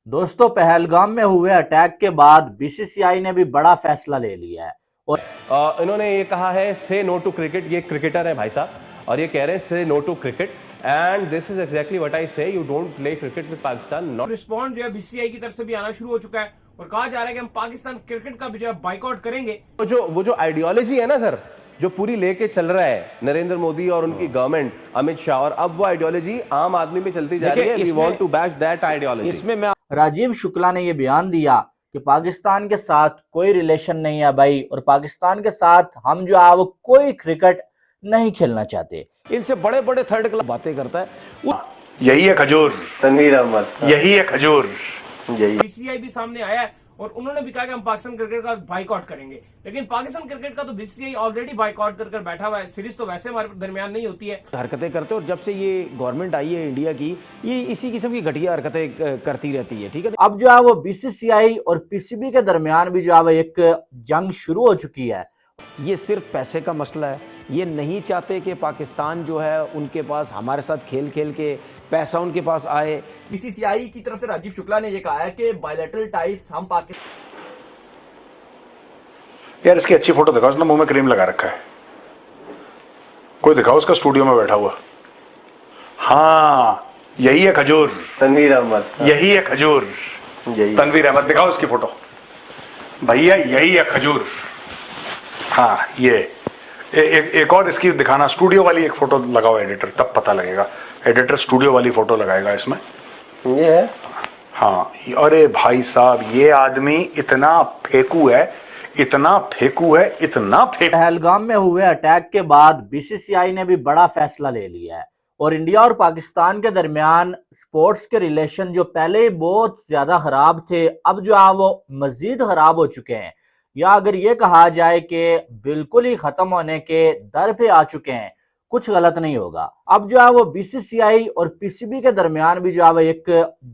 दोस्तों, पहलगाम में हुए अटैक के बाद बीसीसीआई ने भी बड़ा फैसला ले लिया है और इन्होंने ये कहा है से नो टू क्रिकेट। ये क्रिकेटर है भाई साहब और ये कह रहे हैं say no to cricket and this is exactly what I say, you don't play cricket with Pakistan. Not respond जो है बीसीसीआई की तरफ से भी आना शुरू हो चुका है और कहा जा रहा है कि हम पाकिस्तान क्रिकेट का भी जो है बाइकआउट करेंगे। वो जो आइडियोलॉजी है ना सर, जो पूरी लेके चल रहा है नरेंद्र मोदी और उनकी गवर्नमेंट, अमित शाह, और अब वो आइडियोलॉजी आम आदमी में चलती जा रही है। We want to bash that ideology. इसमें मैं राजीव शुक्ला ने ये बयान दिया कि पाकिस्तान के साथ कोई रिलेशन नहीं है भाई, और पाकिस्तान के साथ हम जो है वो कोई क्रिकेट नहीं खेलना चाहते। इनसे बड़े बड़े थर्ड क्लास बातें करता है। यही है खजूर, तनवीर अहमद, यही है खजूर। बीसीसीआई भी सामने आया है और उन्होंने भी कहा कि हम पाकिस्तान क्रिकेट का बाइकआउट करेंगे, लेकिन पाकिस्तान क्रिकेट का तो बीसीसीआई ऑलरेडी बाइकआउट कर बैठा हुआ है। सीरीज तो वैसे हमारे दरमियान नहीं होती है। हरकतें करते, और जब से ये गवर्नमेंट आई है इंडिया की, ये इसी किस्म की घटिया हरकतें करती रहती है। ठीक है, अब जो है वो बीसीसीआई और पीसीबी के दरमियान भी जो है वो एक जंग शुरू हो चुकी है। ये सिर्फ पैसे का मसला है। ये नहीं चाहते कि पाकिस्तान जो है उनके पास हमारे साथ खेल खेल के पैसा उनके पास आए। बीसीसीआई की तरफ से राजीव शुक्ला ने यह कहा है कि बायलैटरल टाइज हम पाकिस्तान। यार इसकी अच्छी फोटो दिखाओ, उसने मुंह में क्रीम लगा रखा है। कोई दिखाओ उसका स्टूडियो में बैठा हुआ। हाँ, यही है खजूर। तनवीर अहमद, यही है खजूर। तनवीर अहमद, दिखाओ उसकी फोटो भैया। यही है खजूर। हाँ, ये एक और इसकी दिखाना, स्टूडियो वाली एक फोटो लगाओ एडिटर, तब पता लगेगा। एडिटर स्टूडियो वाली फोटो लगाएगा इसमें। ये है। हाँ, अरे भाई साहब, ये आदमी इतना फेंकू है, इतना फेंकू है, इतना फेंकू। पहलगाम में हुए अटैक के बाद बीसीसीआई ने भी बड़ा फैसला ले लिया है और इंडिया और पाकिस्तान के दरमियान स्पोर्ट्स के रिलेशन जो पहले ही बहुत ज्यादा खराब थे, अब जो है वो मजीद खराब हो चुके हैं, या अगर ये कहा जाए कि बिल्कुल ही खत्म होने के दर पे आ चुके हैं, कुछ गलत नहीं होगा। अब जो है वो बीसीसीआई और पीसीबी के दरमियान भी जो है वो एक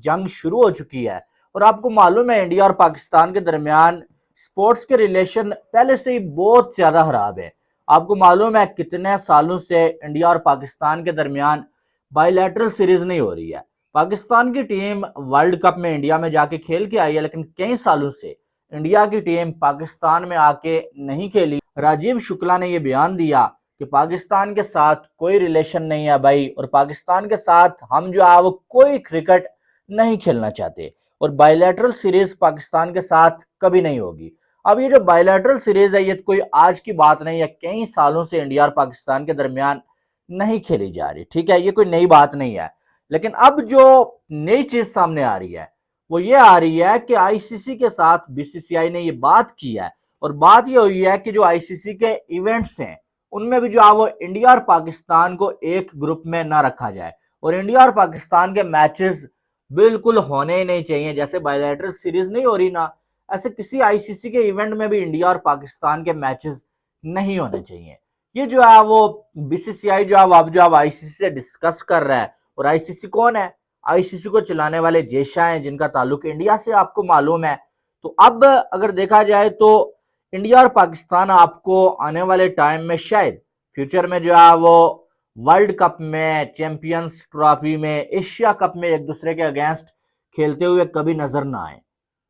जंग शुरू हो चुकी है। और आपको मालूम है इंडिया और पाकिस्तान के दरमियान स्पोर्ट्स के रिलेशन पहले से ही बहुत ज्यादा खराब है। आपको मालूम है कितने सालों से इंडिया और पाकिस्तान के दरमियान बायलैटरल सीरीज नहीं हो रही है। पाकिस्तान की टीम वर्ल्ड कप में इंडिया में जाके खेल के आई है, लेकिन कई सालों से इंडिया की टीम पाकिस्तान में आके नहीं खेली। राजीव शुक्ला ने यह बयान दिया कि पाकिस्तान के साथ कोई रिलेशन नहीं है भाई, और पाकिस्तान के साथ हम जो है वो कोई क्रिकेट नहीं खेलना चाहते, और बायलैटरल सीरीज पाकिस्तान के साथ कभी नहीं होगी। अब ये जो बायलैटरल सीरीज है, ये कोई आज की बात नहीं है, कई सालों से इंडिया और पाकिस्तान के दरमियान नहीं खेली जा रही। ठीक है, ये कोई नई बात नहीं है, लेकिन अब जो नई चीज सामने आ रही है वो ये आ रही है कि आईसीसी के साथ बीसीसीआई ने ये बात की है, और बात ये हुई है कि जो आईसीसी के इवेंट्स हैं उनमें भी जो है वो इंडिया और पाकिस्तान को एक ग्रुप में ना रखा जाए, और इंडिया और पाकिस्तान के मैचेस बिल्कुल होने ही नहीं चाहिए। जैसे बायलैटरल सीरीज नहीं हो रही ना, ऐसे किसी आईसीसी के इवेंट में भी इंडिया और पाकिस्तान के मैचेस नहीं होने चाहिए। ये जो है वो बीसीसीआई जो है अब जो है आईसीसी से डिस्कस कर रहा है। और आईसीसी कौन है? आईसीसी को चलाने वाले जय शाह हैं, जिनका ताल्लुक इंडिया से आपको मालूम है। तो अब अगर देखा जाए तो इंडिया और पाकिस्तान आपको आने वाले टाइम में शायद फ्यूचर में जो है वो वर्ल्ड कप में, चैंपियंस ट्रॉफी में, एशिया कप में एक दूसरे के अगेंस्ट खेलते हुए कभी नजर ना आए।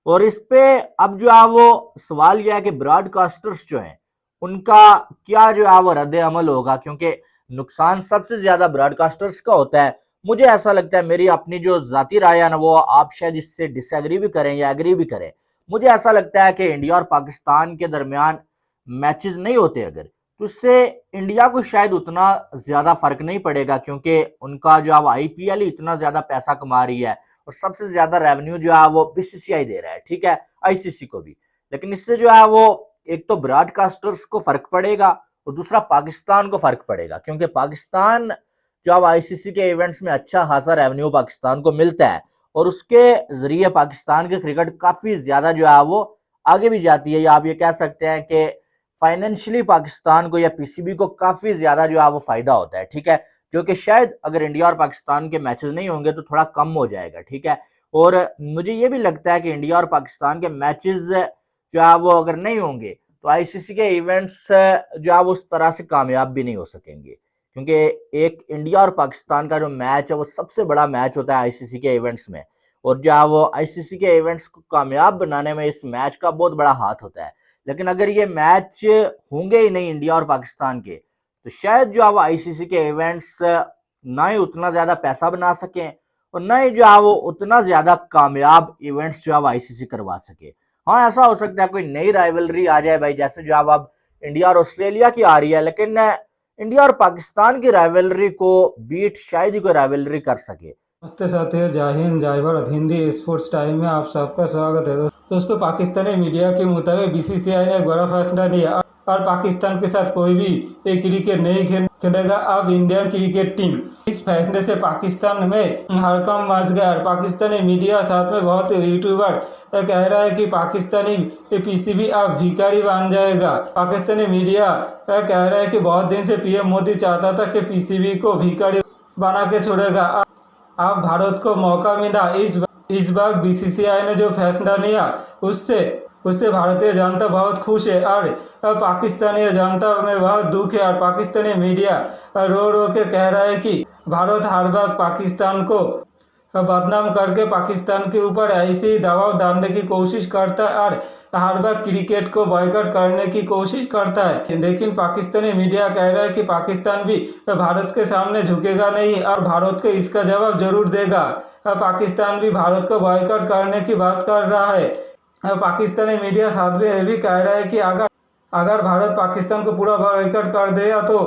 और इस पे अब जो है वो सवाल यह है कि ब्रॉडकास्टर्स जो हैं उनका क्या जो है वो रद्द अमल होगा, क्योंकि नुकसान सबसे ज्यादा ब्रॉडकास्टर्स का होता है। मुझे ऐसा लगता है, मेरी अपनी जो जाती राय है ना, वो आप शायद इससे डिसएग्री भी करें या एग्री भी करें, मुझे ऐसा लगता है कि इंडिया और पाकिस्तान के दरमियान मैचेस नहीं होते अगर, तो इससे इंडिया को शायद उतना ज्यादा फर्क नहीं पड़ेगा, क्योंकि उनका जो है आईपीएल ही इतना ज्यादा पैसा कमा रही है और सबसे ज्यादा रेवेन्यू जो है वो बीसीसीआई दे रहा है। ठीक है, आईसीसी को भी, लेकिन इससे जो है वो एक तो ब्रॉडकास्टर्स को फर्क पड़ेगा और दूसरा पाकिस्तान को फर्क पड़ेगा, क्योंकि पाकिस्तान जो अब आईसीसी के इवेंट्स में अच्छा खासा रेवेन्यू पाकिस्तान को मिलता है, और उसके जरिए पाकिस्तान की क्रिकेट काफी ज्यादा जो है वो आगे भी जाती है, या आप ये कह सकते हैं कि फाइनेंशियली पाकिस्तान को या पीसीबी को काफी ज्यादा जो है वो फायदा होता है। ठीक है, जो कि शायद अगर इंडिया और पाकिस्तान के मैचेस नहीं होंगे तो थोड़ा कम हो जाएगा। ठीक है, और मुझे ये भी लगता है कि इंडिया और पाकिस्तान के मैचेस जो है वो अगर नहीं होंगे तो आईसीसी के इवेंट्स जो है वो उस तरह से कामयाब भी नहीं हो सकेंगे, क्योंकि एक इंडिया और पाकिस्तान का जो मैच है वो सबसे बड़ा मैच होता है आईसीसी के इवेंट्स में, और जो है वो आईसीसी के इवेंट्स को कामयाब बनाने में इस मैच का बहुत बड़ा हाथ होता है। लेकिन अगर ये मैच होंगे ही नहीं इंडिया और पाकिस्तान के, तो शायद जो है वो आईसीसी के इवेंट्स ना ही उतना ज्यादा पैसा बना सकें और ना ही जो है वो उतना ज्यादा कामयाब इवेंट्स जो है वो आईसीसी करवा सके। हाँ, ऐसा हो सकता है कोई नई राइवलरी आ जाए भाई, जैसे जो अब इंडिया और ऑस्ट्रेलिया की आ रही है, लेकिन इंडिया और पाकिस्तान की राइवलरी को बीट शायद ही कोई राइवलरी कर सके। नमस्ते साथियों, जय हिंद जय भारत। हिंदी स्पोर्ट्स टाइम में आप सबका स्वागत है। दोस्तों, पाकिस्तानी मीडिया के मुताबिक बीसीसीआई ने एक बड़ा फैसला लिया और पाकिस्तान के साथ कोई भी क्रिकेट नहीं खेलेगा अब इंडियन क्रिकेट टीम। इस फैसले से पाकिस्तान में हड़कंप मच गया और पाकिस्तानी मीडिया साथ में बहुत यूट्यूबर कह रहा है कि पाकिस्तानी पीसीबी अब भिखारी बन जाएगा। पाकिस्तानी मीडिया कह रहा है कि बहुत दिन से पीएम मोदी चाहता था कि पीसीबी को भिखारी बना के छोड़ेगा। अब भारत को मौका मिला। इस बार बीसीसीआई ने जो फैसला लिया उससे भारतीय जनता बहुत खुश है और पाकिस्तानी जनता में बहुत दुख है। और पाकिस्तानी मीडिया रो रो के कह रहा है कि भारत हर बार पाकिस्तान को बदनाम करके पाकिस्तान के ऊपर ऐसी दबाव डालने की कोशिश करता है और हर बार क्रिकेट को बॉयकॉट करने की कोशिश करता है। लेकिन पाकिस्तानी मीडिया कह रहा है कि पाकिस्तान भी भारत के सामने झुकेगा नहीं और भारत को इसका जवाब जरूर देगा। पाकिस्तान भी भारत को बॉयकॉट करने की बात कर रहा है। पाकिस्तानी मीडिया साथ में यह भी कह रहा है कि अगर भारत पाकिस्तान को पूरा बॉयकॉट कर देगा तो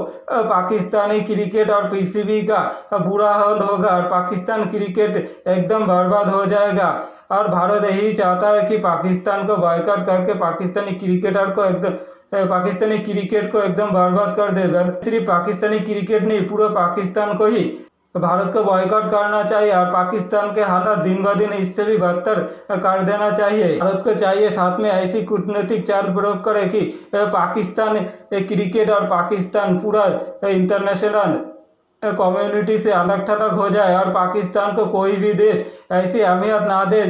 पाकिस्तानी क्रिकेट और पीसीबी का बुरा हाल होगा और पाकिस्तान क्रिकेट एकदम बर्बाद हो जाएगा। और भारत यही चाहता है कि पाकिस्तान को बॉयकॉट करके पाकिस्तानी क्रिकेट को एकदम बर्बाद कर देगा। सिर्फ पाकिस्तानी क्रिकेट नहीं, पूरे पाकिस्तान को ही भारत को बॉयकॉट करना चाहिए और पाकिस्तान के हालात दिन ब दिन इससे भी बदतर कर देना चाहिए। भारत को चाहिए साथ में ऐसी कूटनीतिक चाल प्रयोग करे कि पाकिस्तान क्रिकेट और पाकिस्तान पूरा इंटरनेशनल कम्युनिटी से अलग थलग हो जाए और पाकिस्तान को कोई भी देश ऐसी अहमियत ना दे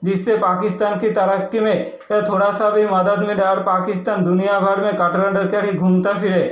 जिससे पाकिस्तान की तरक्की में थोड़ा सा भी मदद मिले और पाकिस्तान दुनिया भर में कटघरे घूमता फिरे।